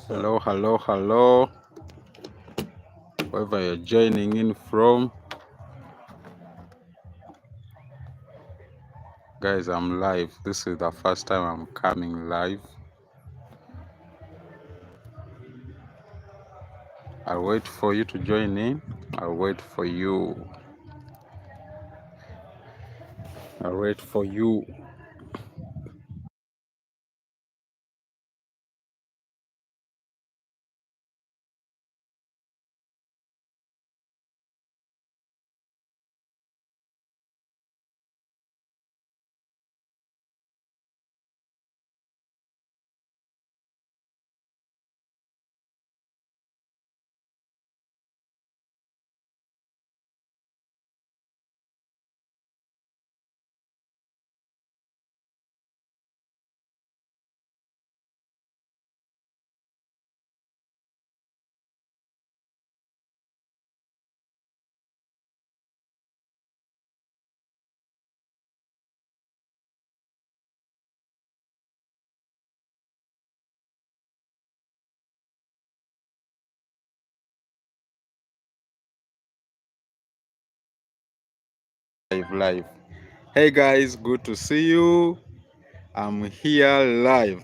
Hello, hello, hello. Wherever you're joining in from. Guys, I'm live. This is the first time I'm coming live. I'll wait for you to join in. I'll wait for you. I'll wait for you. Live. Hey guys, good to see you. I'm here live.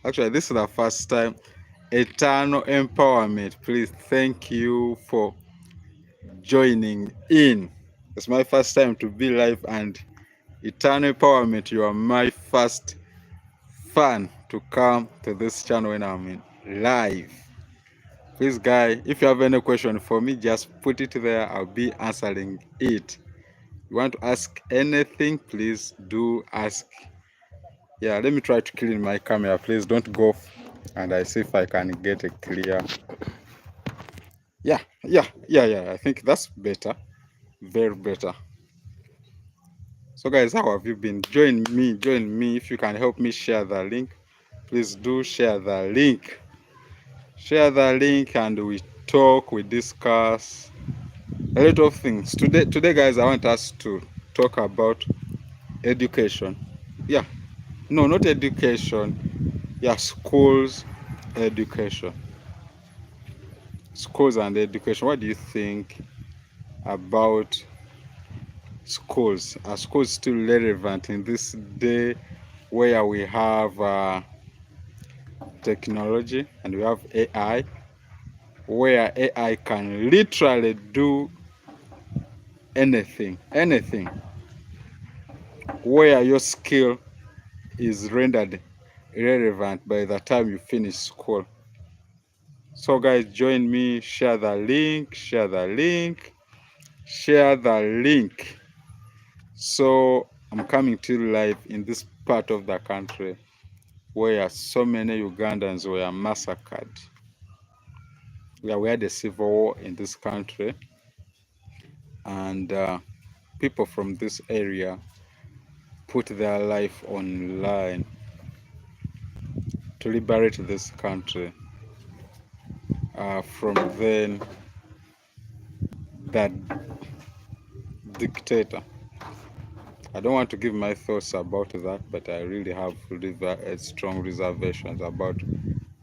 Actually, this is the first time. Eternal Empowerment. Please, thank you for joining in. It's my first time to be live, and Eternal Empowerment, you are my first fan to come to this channel when I'm in live. Please guys, if you have any question for me, just put it there. I'll be answering it. You want to ask anything, please do ask. Yeah, let me try to clean my camera. Please don't go off, and I see if I can get it clear. Yeah. I think that's better. Very better. So guys, how have you been? Join me. If you can help me share the link, please do share the link. Share the link and we talk, we discuss a lot of things. Today guys, I want us to talk about education. Yeah. No, not education. Yeah, schools, education. Schools and education. What do you think about schools? Are schools still relevant in this day where we have technology and we have AI, where AI can literally do anything, where your skill is rendered irrelevant by the time you finish school? So guys, join me, share the link. So I'm coming to you live in this part of the country where so many Ugandans were massacred. We had a civil war in this country, and people from this area put their life on line to liberate this country from then that dictator. I don't want to give my thoughts about that, but I really have strong reservations about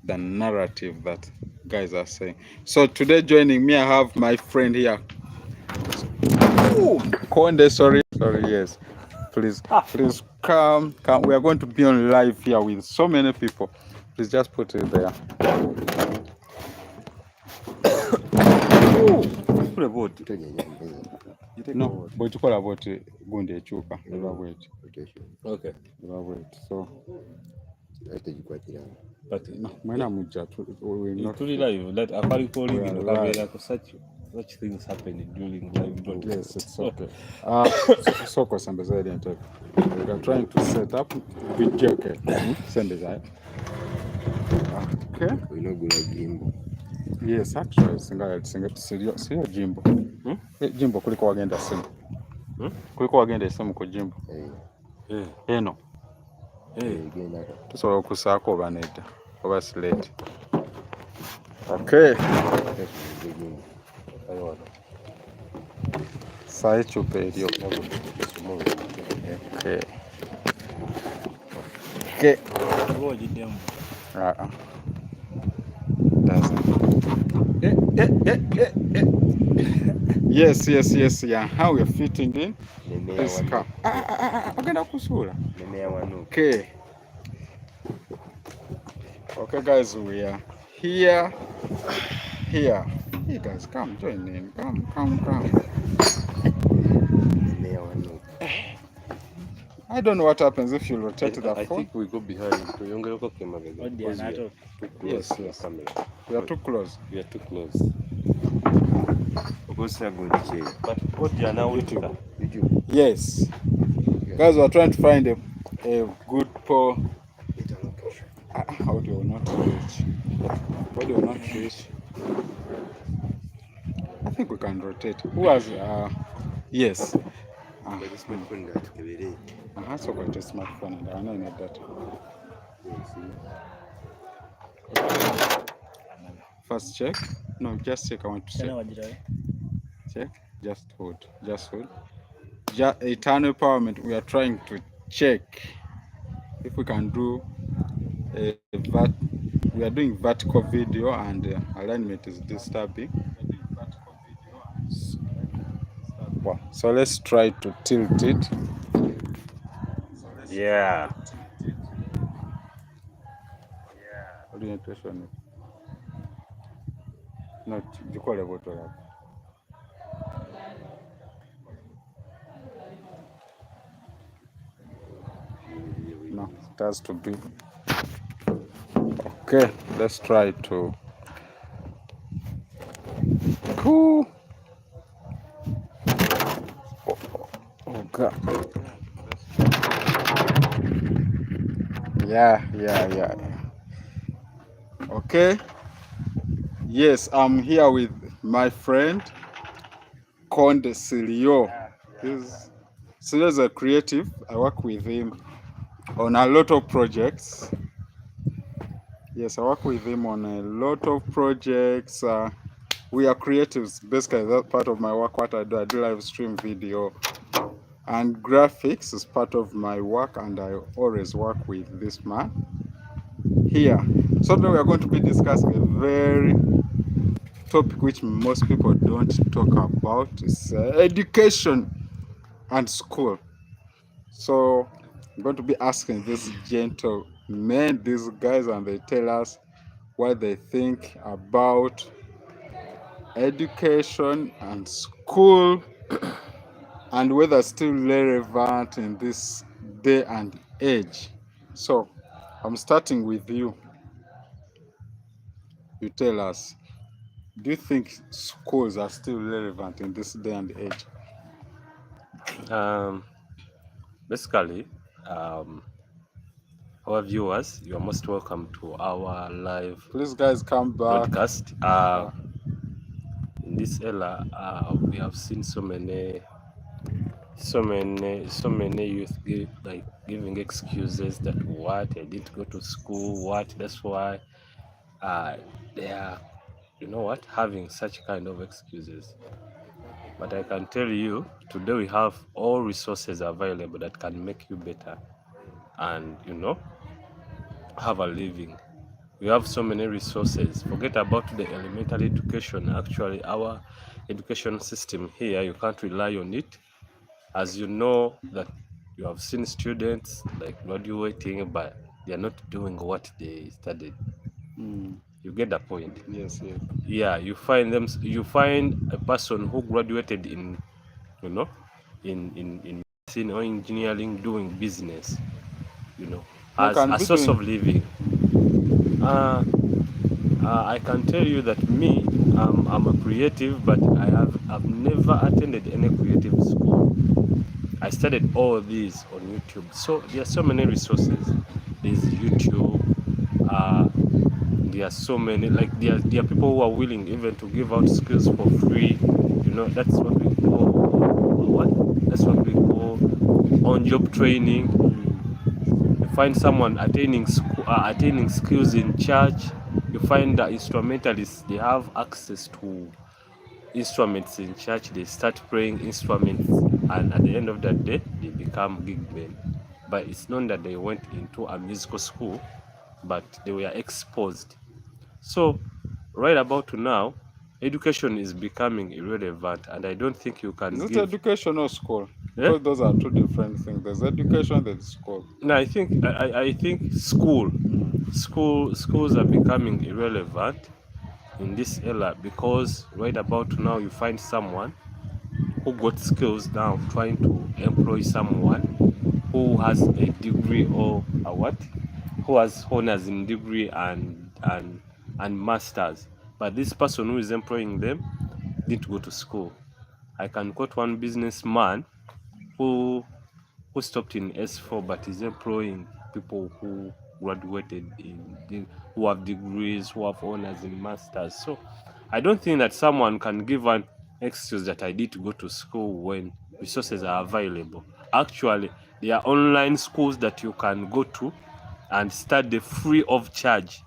the narrative that guys are saying. So today joining me, I have my friend here. Ooh, Konde, sorry, yes. Please come. We are going to be on live here with so many people. Please just put it there. No, but you call about Gunde Chuka. Okay. So but no, live. That according to such things happening during live broadcast. Yes, it's okay. So we are trying to set up video. Send it out. Okay. We know good Jimbo. Yes, actually, sio Jimbo. Jimbo kuliko wagenda simu. Kuliko wagenda simu ku Jimbo. Eno. Tusobola okusaako banedda oba sileti. Okay. Saa ekyupa eryo. Okay. Okay. Yes, yeah. How we are fitting in this car. Agenda kusula. Okay. Okay, guys, we are here. Hey, guys, come join in. Come. I don't know what happens if you rotate the phone. I think we go behind. Yes. We are too close. But audio now YouTube. Yes. Guys, we're trying to find a good pole. Audio will not reach. I think we can rotate. Who has yes. So got a smartphone and I know need that. First check. No, just check. I want to check. Check. Just hold. Eternal empowerment. We are trying to check if we can do we are doing vertical video and alignment is disturbing. So let's try to tilt it. Yeah. Orientation. No, you call it what? No, it has to be. Okay, let's try to. Cool. Okay. Yeah. Okay. Yes, I'm here with my friend Konde Silio. Silio is a creative. I work with him on a lot of projects. Yes, I work with him on a lot of projects. We are creatives. Basically, that's part of my work. What I do live stream video, and graphics is part of my work. And I always work with this man here. So today we are going to be discussing a very topic which most people don't talk about. Is education and school. So I'm going to be asking these gentlemen, these guys, and they tell us what they think about education and school and whether it's still relevant in this day and age. So I'm starting with you. You tell us, do you think schools are still relevant in this day and age? Basically, our viewers, you are most welcome to our live. Please, guys, come back. Broadcast. In this era, we have seen so many youth giving excuses that what I didn't go to school, that's why they are, having such kind of excuses. But I can tell you, today we have all resources available that can make you better and, have a living. We have so many resources. Forget about the elementary education. Actually, our education system here, you can't rely on it. As you know that you have seen students like graduating, but they are not doing what they studied. You get the point? Yes. Yeah, you find a person who graduated in medicine or engineering doing business, as a source of living. I can tell you that me, I'm a creative, but I've never attended any creative school. I studied all these on YouTube. So there are so many resources. There's YouTube. There are so many, like there are people who are willing even to give out skills for free. That's what we call on-job training. You find someone attaining skills in church. You find that instrumentalists, they have access to instruments in church. They start playing instruments, and at the end of that day, they become gig men. But it's not that they went into a musical school, but they were exposed. So right about now, education is becoming irrelevant, and I don't think you can Is it give. education or school? Yeah? Because those are two different things. There's education, there's school. No, I think schools are becoming irrelevant in this era, because right about now you find someone who got skills now trying to employ someone who has a degree or a what, who has honors in degree and masters, but this person who is employing them didn't go to school. I can quote one businessman who stopped in S4 but is employing people who graduated who have degrees, who have honors in masters. So I don't think that someone can give an excuse that I need to go to school when resources are available. Actually, there are online schools that you can go to and study free of charge,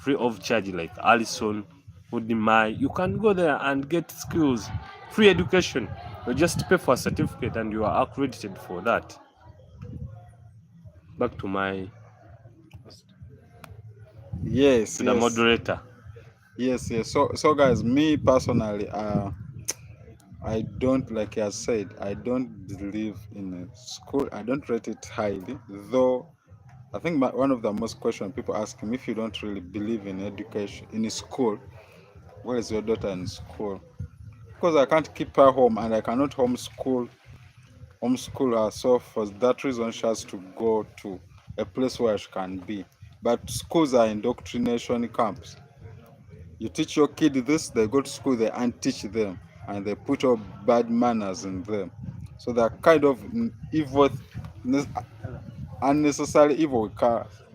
like Allison, Udemy. You can go there and get skills, free education. You just pay for a certificate and you are accredited for that. Back to my Yes, to the yes, moderator. yes, yes. So guys, me personally, I don't, like I said, I don't believe in a school. I don't rate it highly, though. I think one of the most question people ask me, if you don't really believe in education in a school, where is your daughter in school? Because I can't keep her home and I cannot homeschool her. So for that reason, she has to go to a place where she can be. But schools are indoctrination camps. You teach your kid this, they go to school, they unteach them, and they put all bad manners in them. So that kind of evil, unnecessary evil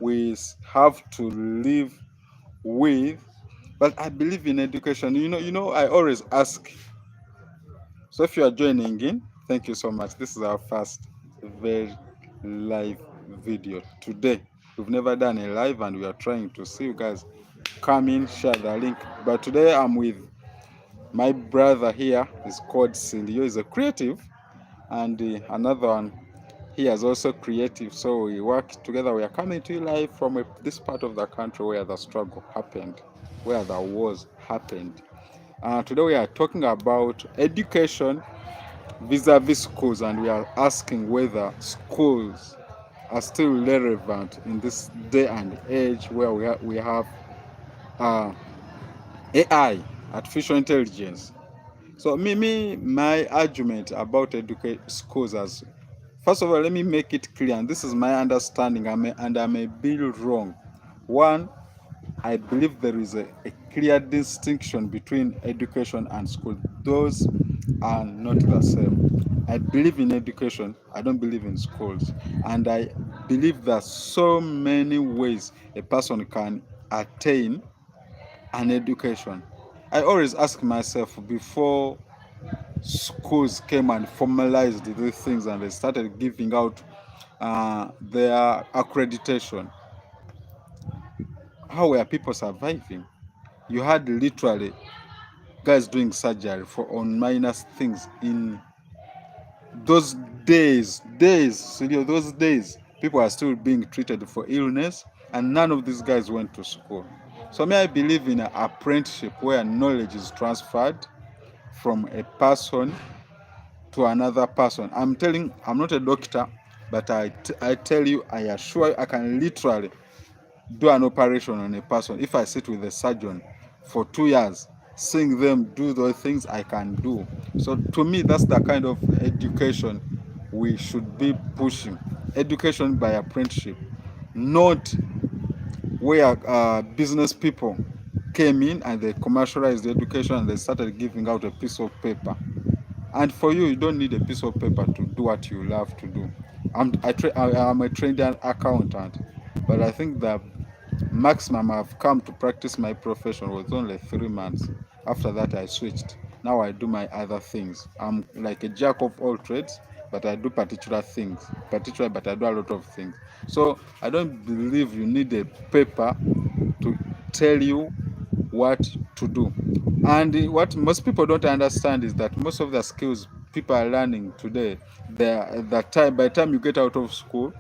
we have to live with. But I believe in education. I always ask. So if you are joining in, thank you so much. This is our first very live video today. We've never done a live, and we are trying to see you guys come in, share the link. But today I'm with my brother here. Is called Silio. He's a creative, and another one, he is also creative. So we work together. We are coming to you live from this part of the country where the struggle happened, where the wars happened. Today we are talking about education vis-a-vis schools, and we are asking whether schools are still relevant in this day and age where we have AI, artificial intelligence. So my argument about schools, as first of all, let me make it clear, and this is my understanding, and I may be wrong. One, I believe there is a clear distinction between education and school. Those are not the same. I believe in education. I don't believe in schools. And I believe there are so many ways a person can attain an education. I always ask myself, before schools came and formalized these things and they started giving out their accreditation, how were people surviving? You had literally guys doing surgery on minor things in those those days. People are still being treated for illness, and none of these guys went to school. So I believe in an apprenticeship where knowledge is transferred from a person to another person. I'm not a doctor, but I tell you, I assure you, I can literally do an operation on a person. If I sit with a surgeon for 2 years, seeing them do those things, I can do. So to me, that's the kind of education we should be pushing. Education by apprenticeship, not where business people came in and they commercialized the education and they started giving out a piece of paper. And for you don't need a piece of paper to do what you love to do. I'm a trained accountant, but I think the maximum I've come to practice my profession was only 3 months. After that, I switched. Now I do my other things. I'm like a jack of all trades, but I do particular things. But I do a lot of things. So I don't believe you need a paper to tell you what to do. And what most people don't understand is that most of the skills people are learning today, by the time you get out of school,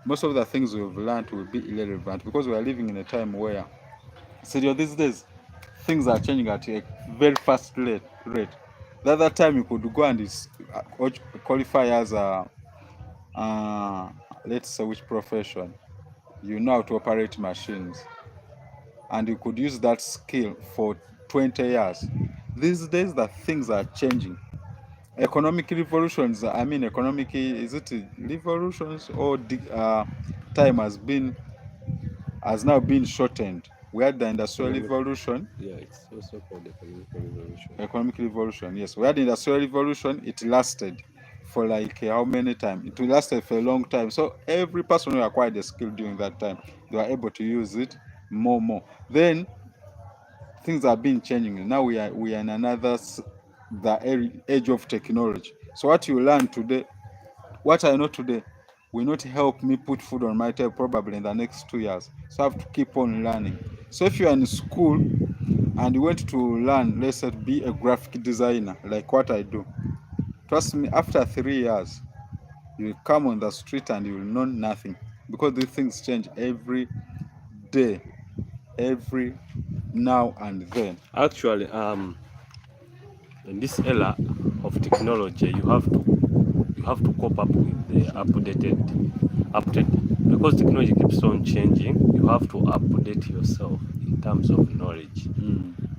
most of the things we've learned will be irrelevant, because we are living in a time where, these days, things are changing at a very fast rate. The other time you could go and qualify as a let's say which profession, you know how to operate machines, and you could use that skill for 20 years. These days the things are changing. Economic revolutions, I mean economic, is it revolutions or time has now been shortened. We had the industrial revolution. Yeah, it's also called economic revolution. Economic revolution, yes. We had the industrial revolution. It lasted for like how many time? It lasted for a long time. So every person who acquired a skill during that time, they were able to use it more. Then things have been changing. Now we are in another the age of technology. So what you learn today, what I know today, will not help me put food on my table probably in the next 2 years. So I have to keep on learning. So if you are in school and you want to learn, let's say, be a graphic designer, like what I do, trust me, after 3 years, you will come on the street and you will know nothing, because these things change every day, every now and then. Actually, in this era of technology, you have to cope up with the update, because technology keeps on changing. You have to update yourself in terms of knowledge.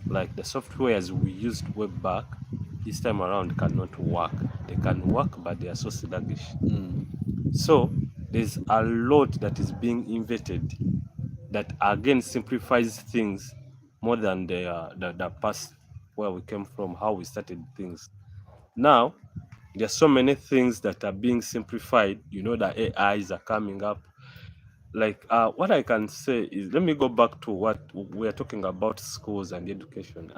Like the softwares we used way back, this time around cannot work. They can work, but they are so sluggish. So there's a lot that is being invented that again simplifies things more than the past, where we came from, how we started things. Now there's so many things that are being simplified. You know, the AIs are coming up. Like what I can say is, let me go back to what we are talking about, schools and education.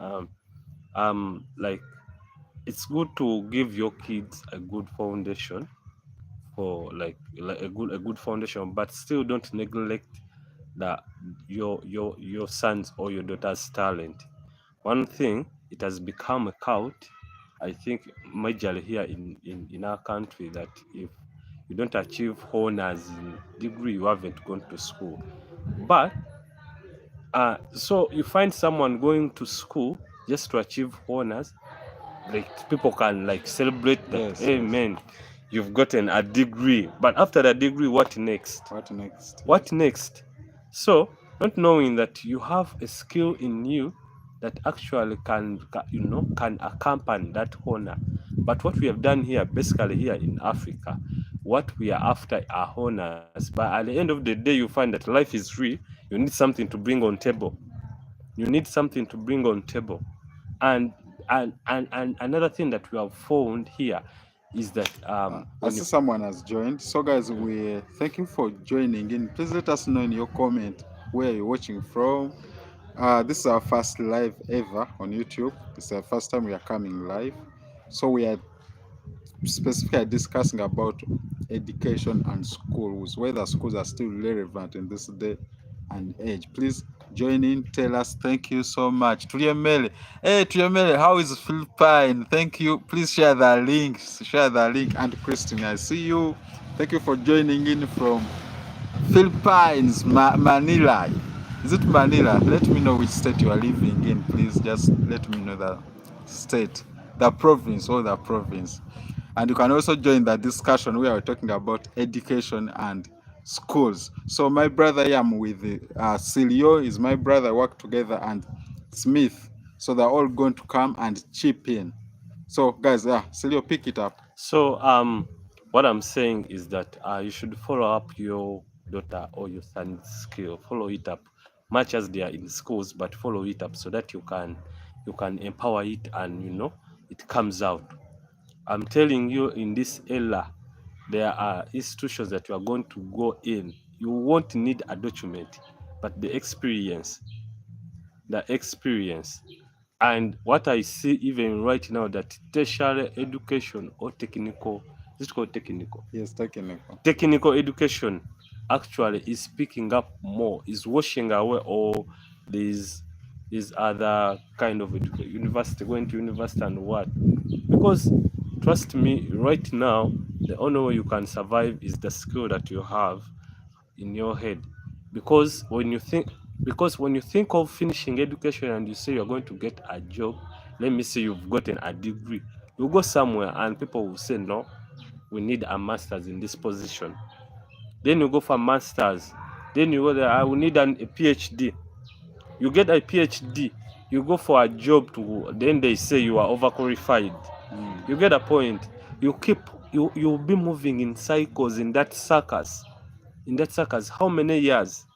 Like, it's good to give your kids a good foundation, for like a good foundation, but still don't neglect your son's or your daughter's talent. One thing, it has become a cult, I think, majorly here in our country, that if you don't achieve honors in degree, you haven't gone to school. But so you find someone going to school just to achieve honors, like people can like celebrate that, Yes, hey yes. man, you've gotten a degree. But after the degree, what next? What next? So not knowing that you have a skill in you that actually can accompany that honor. But what we have done here, basically here in Africa, what we are after are honors. But at the end of the day, you find that life is free. You need something to bring on table. You need something to bring on table. And another thing that we have found here is that I see someone has joined. So guys, we thank you for joining in. Please let us know in your comment where you're watching from. This is our first live ever on YouTube. It's the first time we are coming live. So we are specifically discussing about education and schools, whether schools are still relevant in this day and age. Please join in, tell us. Thank you so much. Tuyemele. Hey Tuyemele, how is Philippine? Thank you. Please share the link. And Christine, I see you. Thank you for joining in from Philippines, Manila. Is it Manila? Let me know which state you are living in, please. Just let me know the state, the province, or the province. And you can also join the discussion where we're talking about education and schools. So my brother here, I'm with Silio, is my brother, work together, and Smith. So they're all going to come and chip in. So guys, Silio, pick it up. So what I'm saying is that you should follow up your daughter or your son's skill. Follow it up, much as they are in schools, but follow it up so that you can empower it, and it comes out. I'm telling you, in this era, there are institutions that you are going to go in. You won't need a document, but the experience. And what I see even right now, that tertiary education or technical, is it called technical? Yes, technical. Technical education actually is picking up more, is washing away all these other kind of university, going to university and what. Because trust me, right now, the only way you can survive is the skill that you have in your head. Because when you think, Because when you think of finishing education and you say you're going to get a job, let me say you've gotten a degree, you go somewhere and people will say, no, we need a master's in this position. Then you go for master's. Then you go there, I will need a PhD. You get a PhD, you go for a job to, then they say you are overqualified. You get a point. You'll be moving in cycles in that circus. In that circus, how many years?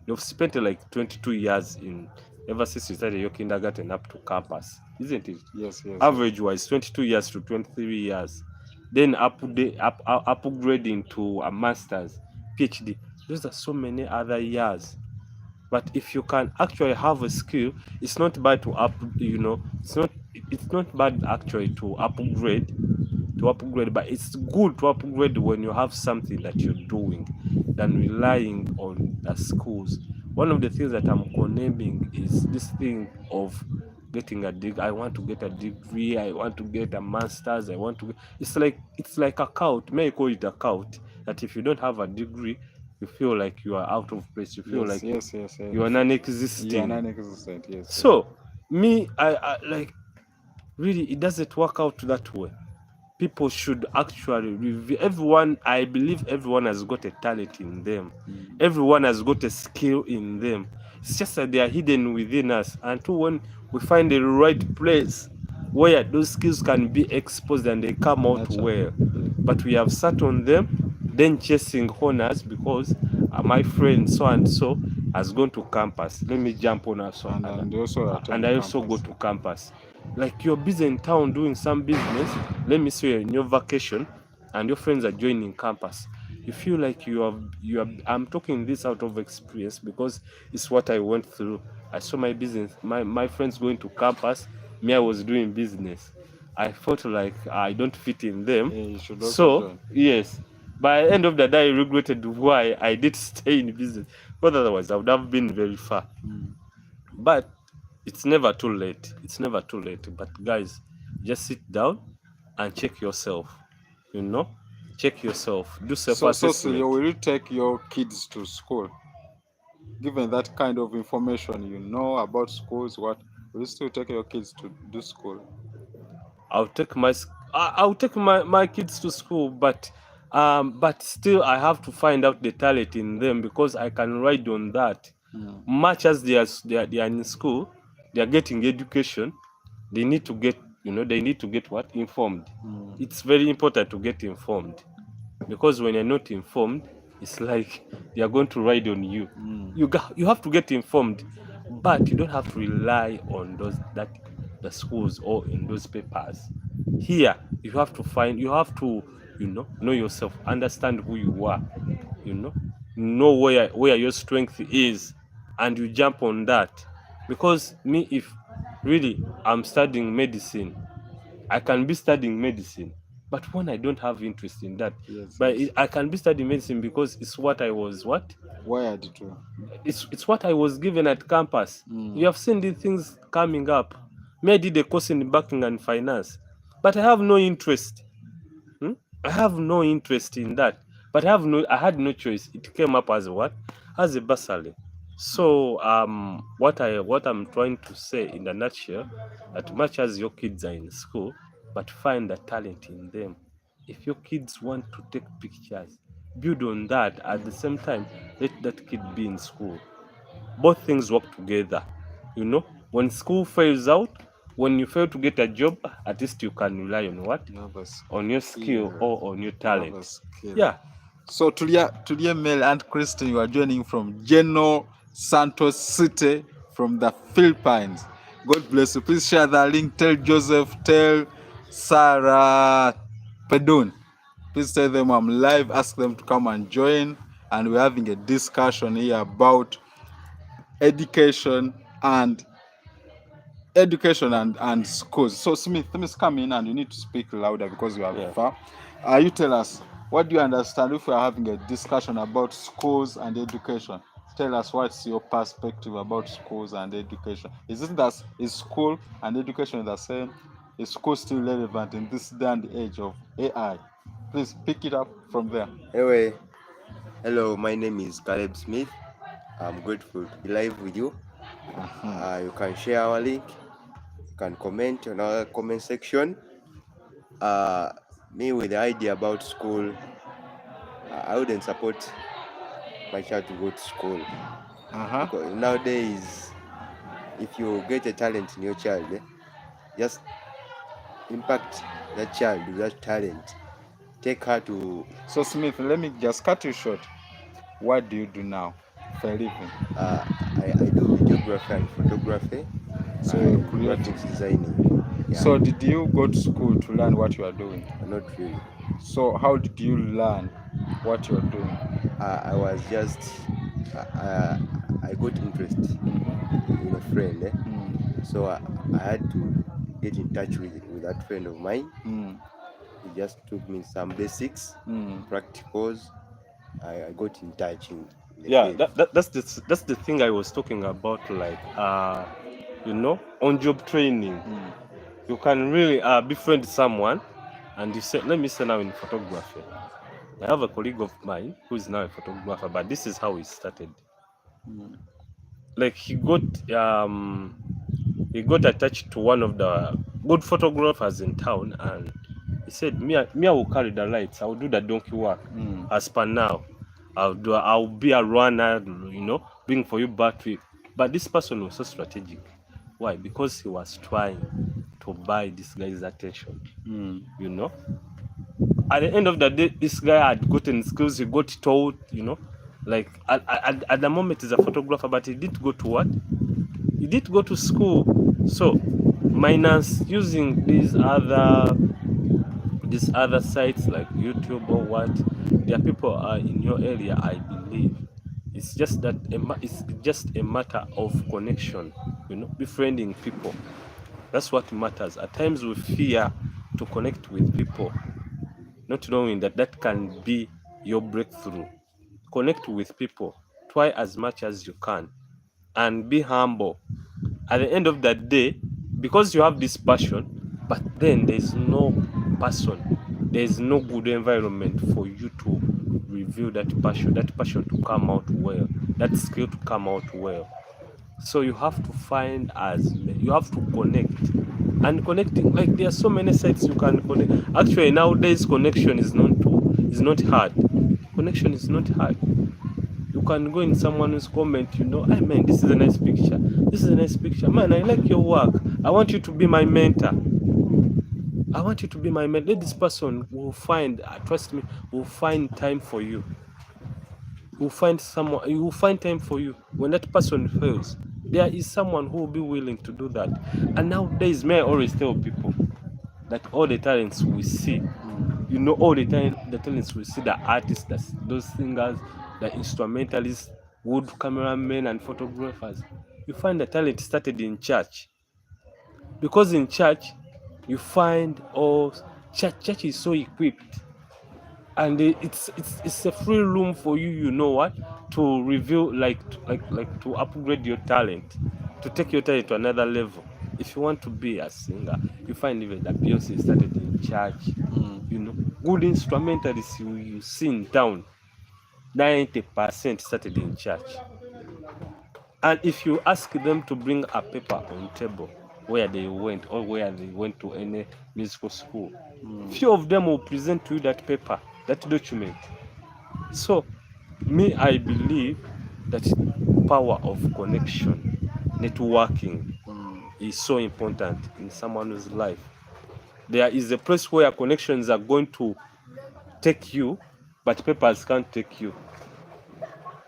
You've spent like 22 years in ever since you started your kindergarten up to campus, isn't it? Yes, yes. Average wise, 22 years to 23 years. Then upgrading to a master's, PhD. Those are so many other years. But if you can actually have a skill, it's not bad to it's not bad actually to upgrade, but it's good to upgrade when you have something that you're doing than relying on the schools. One of the things that I'm condemning is this thing of getting a degree. I want to get a degree, I want to get a master's, it's like a cult. May I call it a cult, that if you don't have a degree, you feel like you are out of place. You feel like yes. you are non-existing. You are non-existent, yes. So me, I like, really, it doesn't work out that way. People should actually review. I believe everyone has got a talent in them. Everyone has got a skill in them. It's just that they are hidden within us. Until when we find the right place where those skills can be exposed and they come out well. But we have sat on them, then chasing honors because my friend so and so has gone to campus. Let me jump on us. And I also go to campus. Like, you're busy in town doing some business, let me say you're in your vacation and your friends are joining campus. You feel like you have I'm talking this out of experience because it's what I went through. I saw my friends going to campus, me, I was doing business. I felt like I don't fit in them. Yeah, you should also So join. yes, by the end of the day I regretted why I did stay in business, but otherwise I would have been very far. But it's never too late. It's never too late. But guys, just sit down and check yourself. Check yourself. Do So, self-assessment. will you take your kids to school? Given that kind of information you know about schools, will you still take your kids to do school? I'll take my kids to school, but still I have to find out the talent in them because I can ride on that. Much as they are in school, they are getting education. They need to get what? Informed. It's very important to get informed, because when you're not informed, it's like they are going to ride on you. You have to get informed, but you don't have to rely on the schools or in those papers. Here you have to know yourself, understand who you are, know where your strength is, and you jump on that. Because me, if really I'm studying medicine, I can be studying medicine, but when I don't have interest in that, I can be studying medicine because it's what I was Wired to. It's what I was given at campus. You have seen these things coming up. Me, I did a course in banking and finance, but I have no interest. I have no interest in that. But I had no choice. It came up as what? As a bursary. So what I'm trying to say in a nutshell, that much as your kids are in school, but find the talent in them. If your kids want to take pictures, build on that. At the same time, let that kid be in school. Both things work together. When school fails out, when you fail to get a job, at least you can rely on what? On your skill or on your talent. Yeah. So Tulia Mel and Kristen, you are joining from Geno Santos City from the Philippines. God bless you. Please share the link. Tell Joseph, tell Sarah Pedun. Please tell them I'm live. Ask them to come and join. And we're having a discussion here about education and schools. So Smith, come in and you need to speak louder because you are far. You tell us, what do you understand if we are having a discussion about schools and education? Tell us, what's your perspective about schools and education? Is school and education the same? Is school still relevant in this day and age of AI? Please pick it up from there. Anyway, hello, my name is Caleb Smith. I'm grateful to be live with you. Mhm. You can share our link. You can comment on our comment section. Me with the idea about school, I wouldn't support my child to go to school Uh-huh. because nowadays, if you get a talent in your child, just impact that child with that talent. Take her to. So Smith, let me just cut you short. What do you do now for a living? I do videography and photography So you're and creative. graphics designing. Yeah, So did you go to school to learn what you are doing? not really. So how did you learn what you're doing? I was just I got interest in a friend, so I had to get in touch with that friend of mine. He just took me some basics, practicals. I got in touch in the Yeah, field. that's the thing I was talking about, like you know, on job training. You can really befriend someone, and you say, let me say now in photography. I have a colleague of mine who is now a photographer, but this is how he started. Like he got attached to one of the good photographers in town, and he said, me I will carry the lights, I will do the donkey work. As per now, I'll be a runner, you know, bring for you battery. But this person was so strategic. Why? Because he was trying to buy this guy's attention. You know, at the end of the day, this guy had gotten skills, he got taught, you know, like at the moment he's a photographer, but he didn't go to what? He did go to school. So minus using these other sites like YouTube or what, there are people in your area, I believe. It's just that it's just a matter of connection, you know, befriending people. That's what matters. At times we fear to connect with people, not knowing that that can be your breakthrough. Connect with people, try as much as you can, and be humble. At the end of that day, because you have this passion, but then there's no person, there's no good environment for you to reveal that passion to come out well, that skill to come out well. So you have to find you have to connect. And connecting, like there are so many sites you can connect. Actually nowadays connection is not hard. Connection is not hard. You can go in someone's comment, you know, hey man, this is a nice picture. This is a nice picture. Man, I like your work. I want you to be my mentor. I want you to be my mentor. This person will find, trust me, will find time for you. Will find someone, you will find time for you. When that person fails, there is someone who will be willing to do that. And nowadays, may I always tell people that all the talents we see, you know, all the talents we see, the artists, those singers, the instrumentalists, wood cameramen and photographers, you find the talent started in church. Because in church, you find all church is so equipped, and it's a free room for you, you know what, to reveal, like to upgrade your talent, to take your talent to another level. If you want to be a singer, you find even the Beyonce started in church. You know, good instrumentalists you see in town, 90% started in church. And if you ask them to bring a paper on table where they went, or where they went to any musical school, few of them will present to you that paper, that document. So me, I believe that power of connection, networking, is so important in someone's life. There is a place where connections are going to take you, but papers can't take you.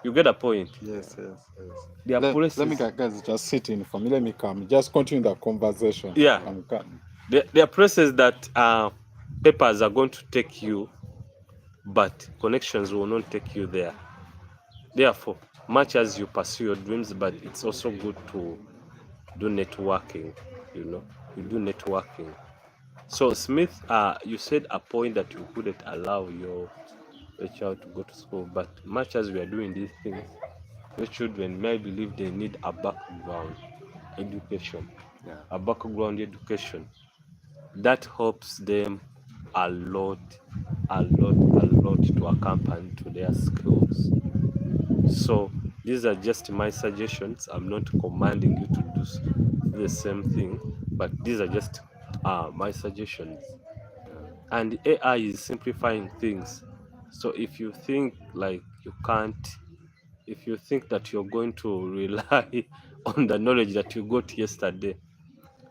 You get a point? Yes. There are places. Let me guys just sit in for me. Let me come. Just continue the conversation. Yeah. I'm coming. There are places that papers are going to take you, but connections will not take you there. Therefore, much as you pursue your dreams, but it's also good to do networking. You know, you do networking. So Smith, you said a point that you couldn't allow your child to go to school, but much as we are doing these things, your children may believe they need a background education. Yeah. A background education that helps them a lot to accompany to their skills. So These are just my suggestions. I'm not commanding you to do the same thing, but these are just my suggestions. And AI is simplifying things. So if you think like you can't, if you think that you're going to rely on the knowledge that you got yesterday,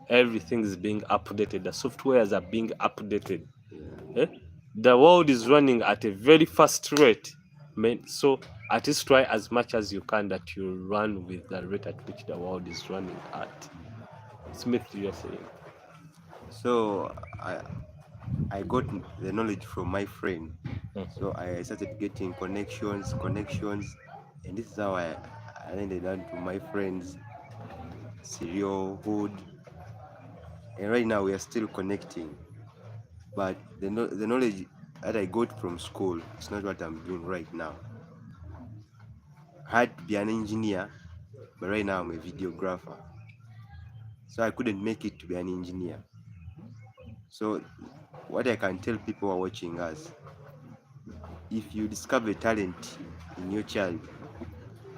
everything is being updated. The softwares are being updated. Eh? The world is running at a very fast rate. So at least try as much as you can that you run with the rate at which the world is running at. Smith, you're saying. So I got the knowledge from my friend. So I started getting connections, and this is how I ended on to my friends, Serial, Hood, and right now we are still connecting. But the knowledge that I got from school is not what I'm doing right now. I had to be an engineer, but right now I'm a videographer. So I couldn't make it to be an engineer. So what I can tell people who are watching us, if you discover talent in your child,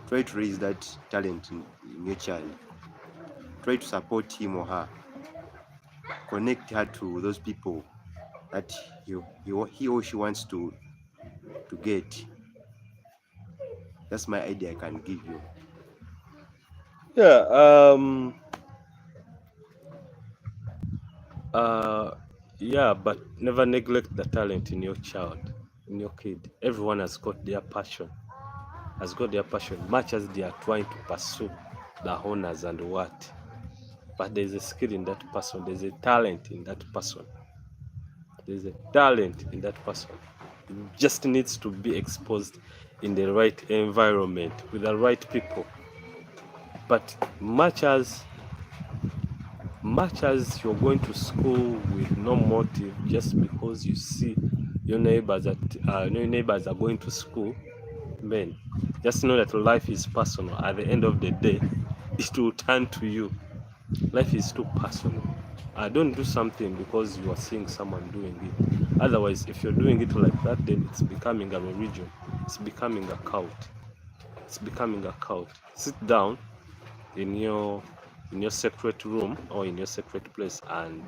try to raise that talent in your child. Try to support him or her. Connect her to those people that he or she wants to get. That's my idea I can give you. Yeah, but never neglect the talent in your child, in your kid. Everyone has got their passion, much as they are trying to pursue the honors and what. But there's a skill in that person, there's a talent in that person. There's a talent in that person. It just needs to be exposed in the right environment with the right people. But much as you're going to school with no motive, just because you see your neighbors are going to school, man, just know that life is personal. At the end of the day, it will turn to you. Life is too personal. Don't do something because you are seeing someone doing it. Otherwise, if you're doing it like that, then it's becoming a religion. It's becoming a cult. Sit down in your separate room or in your separate place and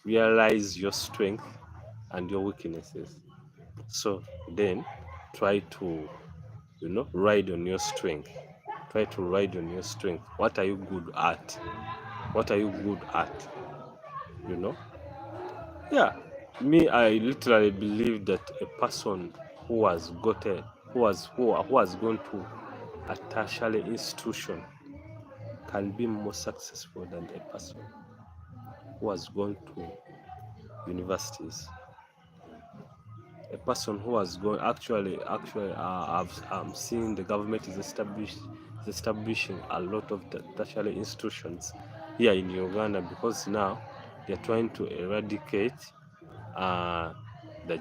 realize your strength and your weaknesses. So then try to ride on your strength. What are you good at? Yeah, me, I literally believe that a person who has gone to a tertiary institution can be more successful than a person who has gone to universities. A person who has gone I'm seeing the government is establishing a lot of the tertiary institutions here in Uganda, because now they're trying to eradicate the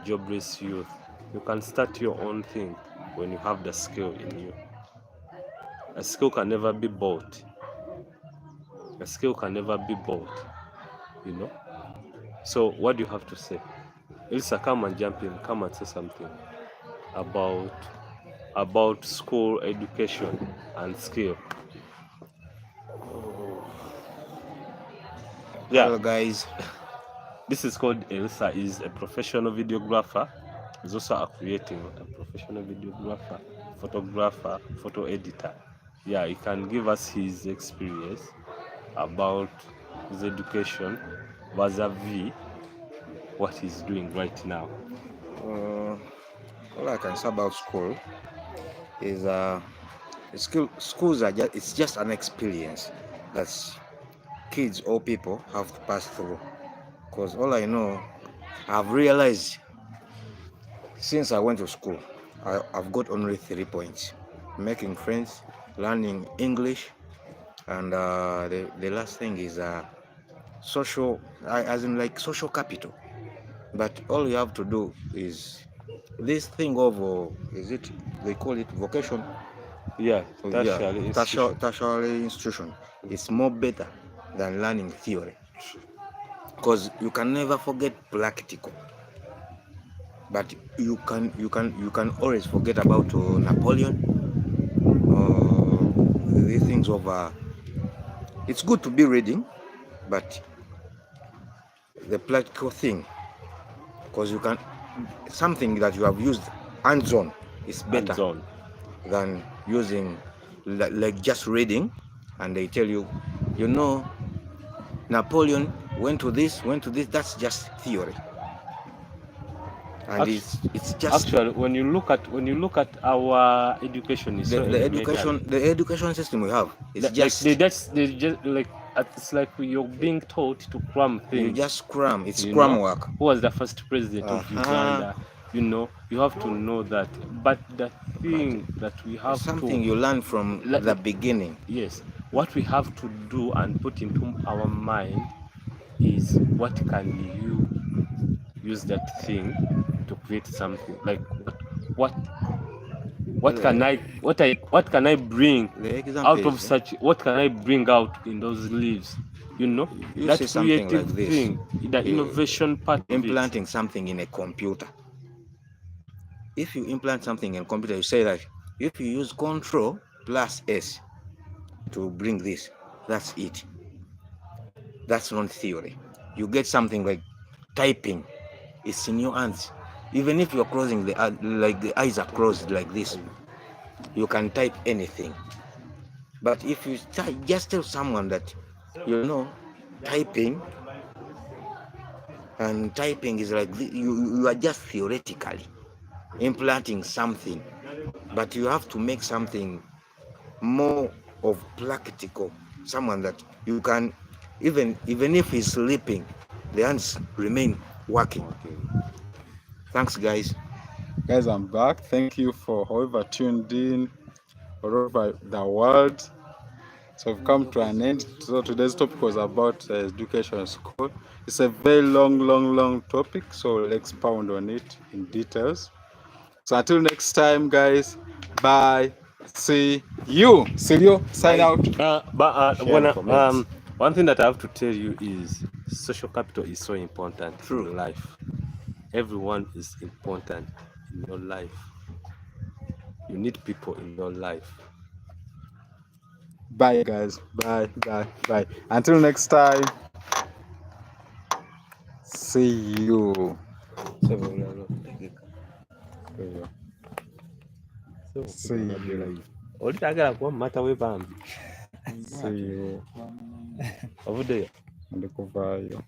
jobless youth. You can start your own thing when you have the skill in you. A skill can never be bought. So what do you have to say? Elsa, come and jump in. Come and say something about school education and skill. Yeah. Hello guys. This is called Elsa. Is a professional videographer. He's also a professional videographer, photographer, photo editor. Yeah, he can give us his experience about his education vis-a-vis what he's doing right now. All I can say about school is schools are it's just an experience that kids or people have to pass through. Because all I know, I've realized since I went to school, I've got only 3 points: making friends, learning English, and the last thing is social, as in like social capital. But all you have to do is this thing of they call it vocation. Yeah, tertiary institution. It's more better than learning theory, because you can never forget practical, but you can always forget about Napoleon, the things of it's good to be reading, but the practical thing, because you can something that you have used hands-on is better Hands-on. than using like just reading, and they tell you, you know, Napoleon went to this. That's just theory, and it's just actually when you look at our education, is the education system we have. It's they just like it's like you're being taught to cram things. You just cram. It's you cram know? work. Who was the first president of Uganda? You know, you have to know that. But the thing that we have something you learn from the beginning. Yes, what we have to do and put into our mind is what can you use that thing to create something, like what can I bring out of such, what can I bring out in those leaves, you know, you that say something creative like this, thing, the innovation part, implanting something in a computer. If you implant something in a computer, you say that if you use Control plus S to bring this, that's it. That's not theory. You get something like typing. It's in your hands. Even if you're closing like the eyes are closed like this, you can type anything. But if you just tell someone that, you know, typing is like you are just theoretically implanting something, but you have to make something more of practical. Someone that you can, even if he's sleeping, the hands remain working. Thanks, guys. Guys, I'm back. Thank you for whoever tuned in all over the world. So we've come to an end. So today's topic was about education in school. It's a very long topic, so we'll expound on it in details. So until next time, guys, bye. See you. Silio, sign out. One thing that I have to tell you is social capital is so important in life. Everyone is important in your life. You need people in your life. Bye, guys. Bye. Until next time. See you. See you. See you. Ndikuvaayo.